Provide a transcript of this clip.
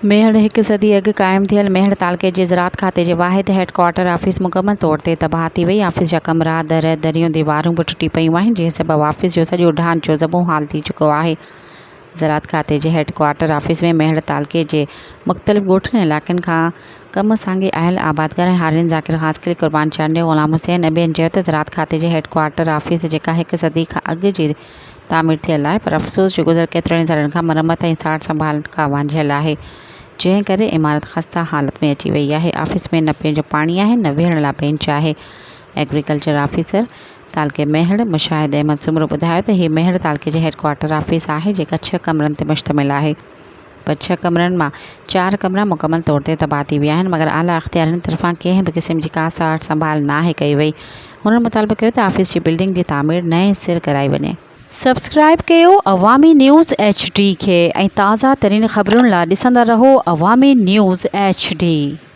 मेहड़ हिकु सदी अॻु क़ाइमु थियल मेहड़ तालुक़े जे ज़राअत खाते जे वाहिद हेडक्वार्टर ऑफ़िस मुकमल तौर ते तबाह थी वई। ऑफ़िस जा कमरा, दर, दरियूं, दीवारूं बि टुटी पयूं आहिनि, जंहिं सबबि ऑफ़िस जो सॼो ढांचो ज़बो हाल थी चुको आहे। ज़राअत खाते जे हेडक्वार्टर ऑफ़िस में मेहड़ तालुक़े जे मुख़्तलिफ़ ॻोठनि ऐं इलाइक़नि खां कम सांघे आयल आबादगार हारिन ज़ाकिर ख़ासकिल क़ुर्बान चांडियो ग़ुलाम हुसैन ॿियनि चयो त ज़राअत खाते जे हेडक्वार्टर ऑफ़िस जेका हिकु सदी खां अॻु जी तामीर थियल आहे, पर अफ़सोस जो गुज़र केतिरनि सालनि खां मरम्मत ऐं सार संभाल खां वांझियल आहे, जंहिं करे इमारत ख़स्ता हालत में अची वई आहे। ऑफ़िस में न पंहिंजो पाणी आहे, न वेहण लाइ बेंच आहे। एग्रीकल्चर ऑफ़िसर तालुक़े मेहड़ मुशाहिद अहमद सुमरो ॿुधायो त हीअ मेहड़ तालुक़े जे हेडक्वार्टर ऑफ़िस आहे, जेका 6 कमरनि ते मुश्तमिल आहे। पर 6 कमरनि मां 4 कमरा मुकमल तौर ते तबाह थी विया आहिनि, मगर आला अख़्तियारनि तरफ़ां कंहिं बि क़िस्म जी का सार संभाल नाहे कई वई। हुननि मुतालबो कयो त ऑफ़िस जी बिल्डिंग जी तामीर नएं सिर कराई वञे। सब्सक्राइब कयो अवामी न्यूज़ HD खे ऐं ताज़ा तरीन ख़बरुनि लाइ ॾिसंदा रहो अवामी न्यूज़ HD।